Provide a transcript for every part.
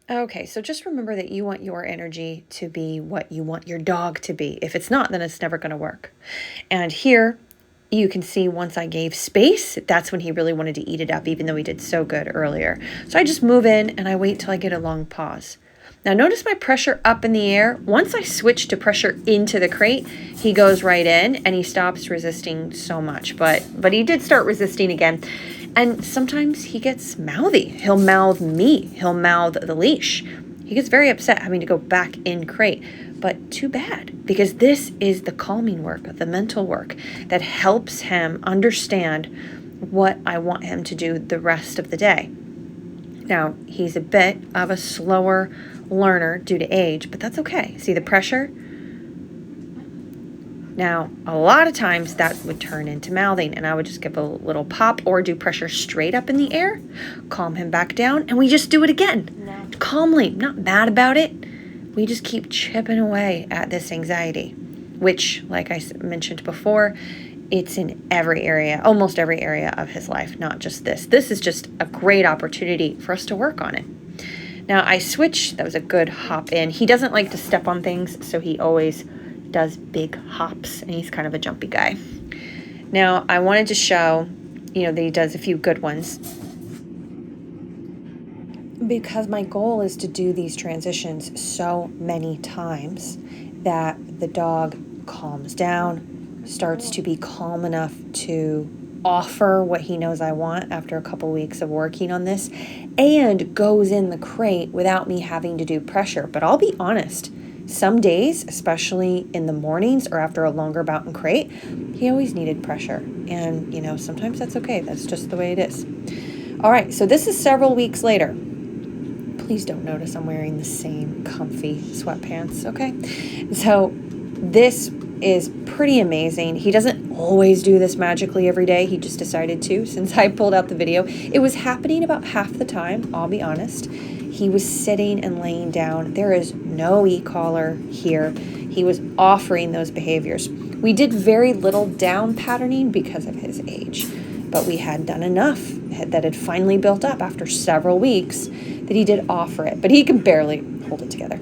Okay, so just remember that you want your energy to be what you want your dog to be. If it's not, then it's never going to work. And here you can see once I gave space, that's when he really wanted to eat it up, even though he did so good earlier. So I just move in and I wait till I get a long pause. Now notice my pressure up in the air. Once I switch to pressure into the crate, he goes right in and he stops resisting so much. But he did start resisting again. And sometimes he gets mouthy. He'll mouth me. He'll mouth the leash. He gets very upset having to go back in crate. But too bad, because this is the calming work, the mental work that helps him understand what I want him to do the rest of the day. Now, he's a bit of a slower learner due to age, but that's okay. See the pressure? Now, a lot of times that would turn into mouthing, and I would just give a little pop or do pressure straight up in the air, calm him back down, and we just do it again. No. Calmly, not mad about it. We just keep chipping away at this anxiety, which, like I mentioned before, it's in every area, almost every area of his life, not just this. This is just a great opportunity for us to work on it. Now, I switched. That was a good hop in. He doesn't like to step on things, so he always does big hops, and he's kind of a jumpy guy. Now, I wanted to show, that he does a few good ones, because my goal is to do these transitions so many times that the dog calms down, starts to be calm enough to offer what he knows I want after a couple weeks of working on this, and goes in the crate without me having to do pressure. But I'll be honest, some days, especially in the mornings or after a longer bout in crate, he always needed pressure. And, sometimes that's okay. That's just the way it is. All right, so this is several weeks later. Please don't notice I'm wearing the same comfy sweatpants, okay? So this is pretty amazing. He doesn't always do this magically every day. He just decided to since I pulled out the video. It was happening about half the time, I'll be honest. He was sitting and laying down. There is no Ecollar here. He was offering those behaviors. We did very little down patterning because of his age, but we had done enough that had finally built up after several weeks that he did offer it, but he can barely hold it together.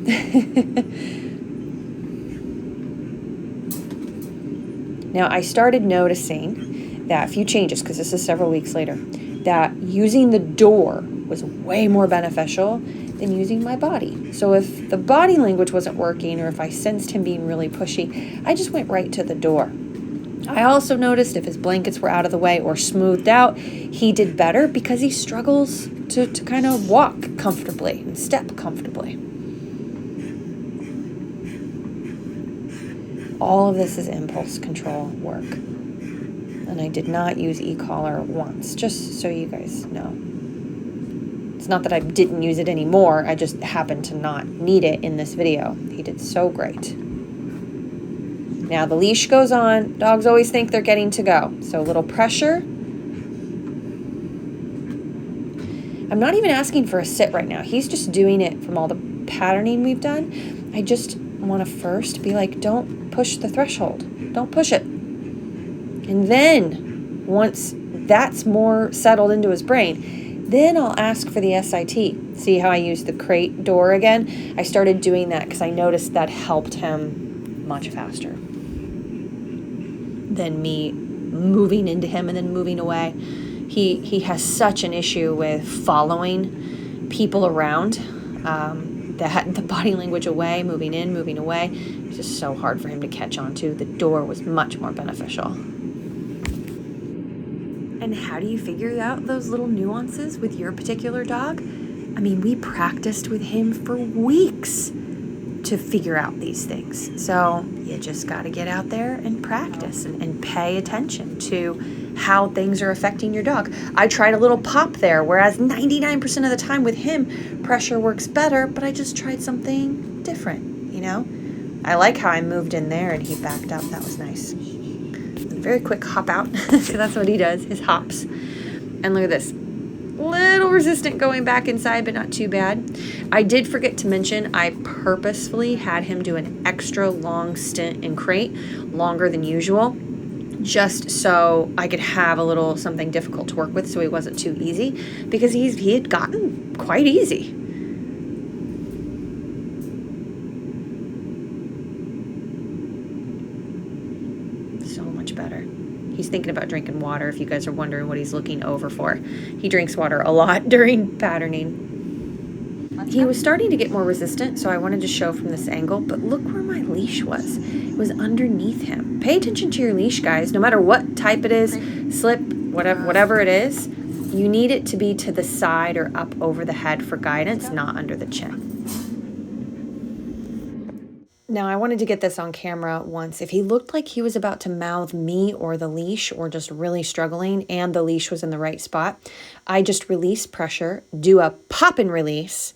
Now, I started noticing that a few changes, because this is several weeks later, that using the door was way more beneficial than using my body. So if the body language wasn't working, or if I sensed him being really pushy, I just went right to the door. I also noticed if his blankets were out of the way or smoothed out, he did better because he struggles to kind of walk comfortably and step comfortably. All of this is impulse control work. And I did not use Ecollar once, just so you guys know. It's not that I didn't use it anymore, I just happened to not need it in this video. He did so great. Now the leash goes on. Dogs always think they're getting to go. So a little pressure. I'm not even asking for a sit right now. He's just doing it from all the patterning we've done. I just want to first be like, don't push the threshold. Don't push it. And then once that's more settled into his brain, then I'll ask for the SIT. See how I used the crate door again? I started doing that because I noticed that helped him much faster than me moving into him and then moving away. He has such an issue with following people around, that the body language away, moving in, moving away, it's just so hard for him to catch on to. The door was much more beneficial. And how do you figure out those little nuances with your particular dog? I mean, we practiced with him for weeks to figure out these things. So you just got to get out there and practice and pay attention to how things are affecting your dog. I tried a little pop there, whereas 99% of the time with him, pressure works better, but I just tried something different, I like how I moved in there and he backed up. That was nice. Very quick hop out. So that's what he does, his hops. And look at this. Little resistant going back inside, but not too bad. I did forget to mention I purposefully had him do an extra long stint in crate, longer than usual, just so I could have a little something difficult to work with so he wasn't too easy, because he had gotten quite easy. He's thinking about drinking water, if you guys are wondering what he's looking over for. He drinks water a lot during patterning. He was starting to get more resistant, so I wanted to show from this angle, but look where my leash was. It was underneath him. Pay attention to your leash, guys. No matter what type it is, slip, whatever it is, you need it to be to the side or up over the head for guidance, not under the chin. Now, I wanted to get this on camera once. If he looked like he was about to mouth me or the leash or just really struggling and the leash was in the right spot, I just release pressure, do a pop and release,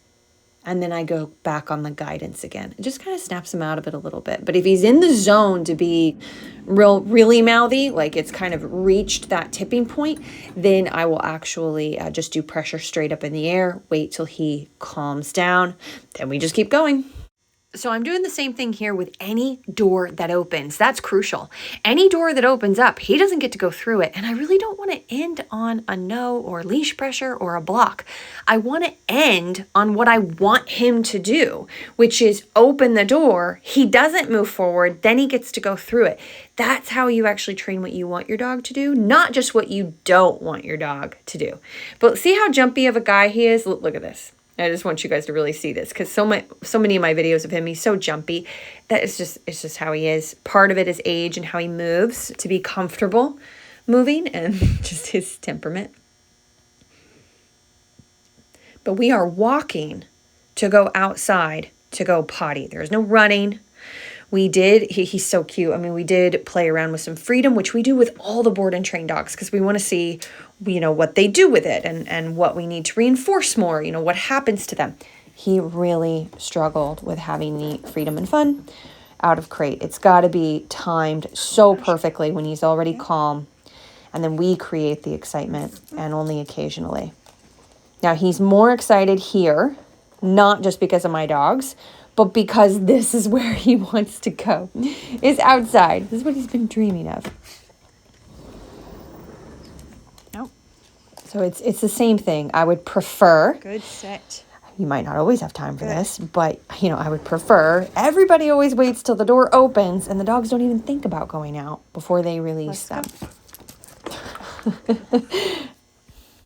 and then I go back on the guidance again. It just kind of snaps him out of it a little bit. But if he's in the zone to be really mouthy, like it's kind of reached that tipping point, then I will actually just do pressure straight up in the air, wait till he calms down, then we just keep going. So I'm doing the same thing here with any door that opens. That's crucial. Any door that opens up, he doesn't get to go through it. And I really don't want to end on a no or leash pressure or a block. I want to end on what I want him to do, which is open the door. He doesn't move forward, then he gets to go through it. That's how you actually train what you want your dog to do, not just what you don't want your dog to do. But see how jumpy of a guy he is? Look at this. I just want you guys to really see this because so many of my videos of him, he's so jumpy. That is it's just how he is. Part of it is age and how he moves to be comfortable moving and just his temperament. But we are walking to go outside to go potty. There's no running. We did, he's so cute. I mean, we did play around with some freedom, which we do with all the board and train dogs because we want to see, you know, what they do with it and what we need to reinforce more, you know, what happens to them. He really struggled with having the freedom and fun out of crate. It's got to be timed so perfectly when he's already calm. And then we create the excitement and only occasionally. Now, he's more excited here, not just because of my dogs, but because this is where he wants to go, is outside. This is what he's been dreaming of. Nope. So it's the same thing. I would prefer. Good set. You might not always have time for this, but, you know, I would prefer. Everybody always waits till the door opens, and the dogs don't even think about going out before they release them.